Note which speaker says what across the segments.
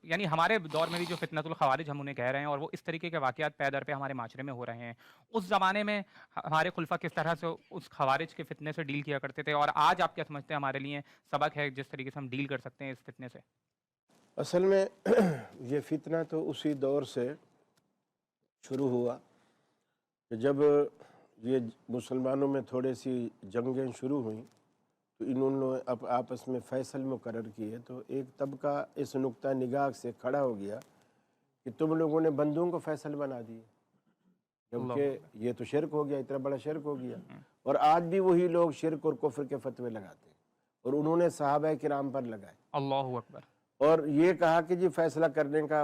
Speaker 1: یعنی ہمارے دور میں بھی جو فتنۃ الخوارج ہم انہیں کہہ رہے ہیں، اور وہ اس طریقے کے واقعات پے در پہ ہمارے معاشرے میں ہو رہے ہیں، اس زمانے میں ہمارے خلفاء کس طرح سے اس خوارج کے فتنے سے ڈیل کیا کرتے تھے، اور آج آپ کیا سمجھتے ہیں ہمارے لیے سبق ہے جس طریقے سے ہم ڈیل کر سکتے ہیں اس فتنے سے؟
Speaker 2: اصل میں یہ فتنہ تو اسی دور سے شروع ہوا کہ جب یہ مسلمانوں میں تھوڑے سی جنگیں شروع ہوئیں تو انہوں نے آپس میں فیصل مقرر کیے، تو ایک طبقہ اس نقطہ نگاہ سے کھڑا ہو گیا کہ تم لوگوں نے بندوں کو فیصل بنا دیے، جبکہ یہ تو شرک ہو گیا، اتنا بڑا شرک ہو گیا۔ اور آج بھی وہی لوگ شرک اور کفر کے فتوے لگاتے ہیں، اور انہوں نے صحابہ کرام پر لگائے،
Speaker 1: اللہ اکبر۔
Speaker 2: اور یہ کہا کہ جی فیصلہ کرنے کا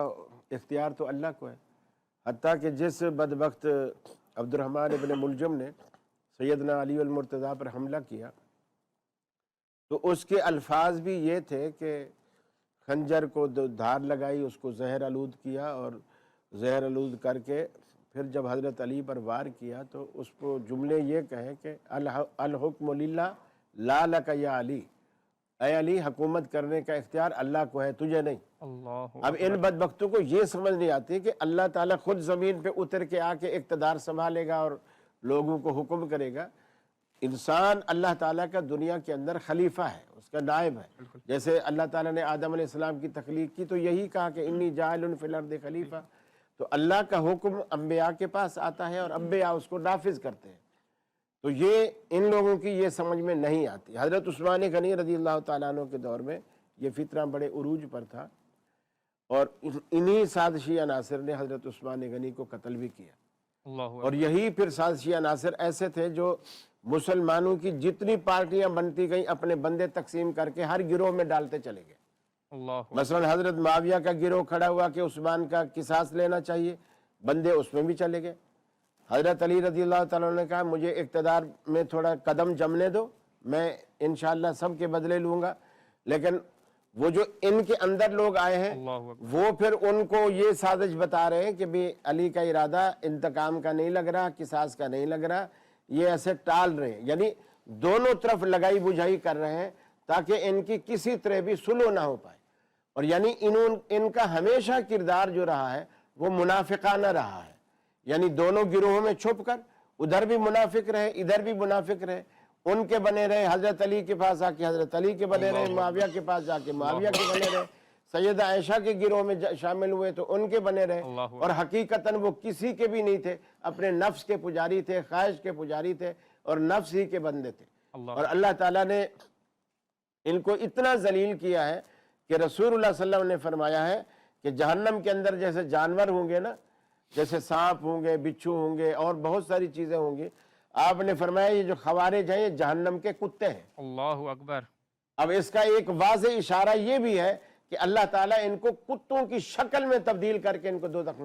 Speaker 2: اختیار تو اللہ کو ہے۔ حتیٰ کہ جس بدبخت عبد الرحمن ابن ملجم نے سیدنا علی المرتضیٰ پر حملہ کیا تو اس کے الفاظ بھی یہ تھے کہ خنجر کو دھار لگائی، اس کو زہر آلود کیا، اور زہر آلود کر کے پھر جب حضرت علی پر وار کیا تو اس کو جملے یہ کہیں کہ الحکم للہ لا لک یا علی، اے علی حکومت کرنے کا اختیار اللہ کو ہے، تجھے نہیں۔ اب ان بدبختوں کو یہ سمجھ نہیں آتی کہ اللہ تعالیٰ خود زمین پہ اتر کے آ کے اقتدار سنبھالے گا اور لوگوں کو حکم کرے گا۔ انسان اللہ تعالیٰ کا دنیا کے اندر خلیفہ ہے، اس کا نائب ہے۔ جیسے اللہ تعالیٰ نے آدم علیہ السلام کی تخلیق کی تو یہی کہا کہ انی جاعل فی الارض خلیفہ، تو اللہ کا حکم انبیاء کے پاس آتا ہے اور انبیاء اس کو نافذ کرتے ہیں۔ تو یہ ان لوگوں کی یہ سمجھ میں نہیں آتی۔ حضرت عثمان غنی رضی اللہ تعالیٰ عنہ کے دور میں یہ فتنہ بڑے عروج پر تھا، اور انہی سازشی عناصر نے حضرت عثمان غنی کو قتل بھی کیا۔ اور یہی پھر سازشی عناصر ایسے تھے جو مسلمانوں کی جتنی پارٹیاں بنتی گئیں اپنے بندے تقسیم کر کے ہر گروہ میں ڈالتے چلے گئے۔ مثلا حضرت معاویہ کا گروہ کھڑا ہوا کہ عثمان کا قصاص لینا چاہیے، بندے اس میں بھی چلے گئے۔ حضرت علی رضی اللہ تعالیٰ نے کہا مجھے اقتدار میں تھوڑا قدم جمنے دو، میں انشاءاللہ سب کے بدلے لوں گا، لیکن وہ جو ان کے اندر لوگ آئے ہیں وہ پھر ان کو یہ سازش بتا رہے ہیں کہ بھی علی کا ارادہ انتقام کا نہیں لگ رہا، قصاص کا نہیں لگ رہا، یہ ایسے ٹال رہے ہیں، یعنی دونوں طرف لگائی بجھائی کر رہے ہیں تاکہ ان کی کسی طرح بھی سلو نہ ہو پائے۔ اور یعنی ان کا ہمیشہ کردار جو رہا ہے وہ منافقانہ رہا ہے، یعنی دونوں گروہوں میں چھپ کر ادھر بھی منافق رہے ادھر بھی منافق رہے، ان کے بنے رہے حضرت علی کے پاس آ کے حضرت علی کے بنے رہے، معاویہ کے پاس جا کے معاویہ کے بنے رہے، سیدہ عائشہ کے گروہ میں شامل ہوئے تو ان کے بنے رہے، اور حقیقتاً وہ کسی کے بھی نہیں تھے، اپنے نفس کے پجاری تھے، خواہش کے پجاری تھے، اور نفس ہی کے بندے تھے۔ اور اللہ تعالیٰ نے ان کو اتنا ذلیل کیا ہے کہ رسول اللہ صلی اللہ علیہ وسلم نے فرمایا ہے کہ جہنم کے اندر جیسے جانور ہوں گے نا، جیسے سانپ ہوں گے، بچھو ہوں گے، اور بہت ساری چیزیں ہوں گی، آپ نے فرمایا یہ جو خوارج ہیں یہ جہنم کے کتے ہیں۔
Speaker 1: اللہ اکبر۔
Speaker 2: اب اس کا ایک واضح اشارہ یہ بھی ہے کہ اللہ تعالیٰ ان کو کتوں کی شکل میں تبدیل کر کے ان کو دوزخ میں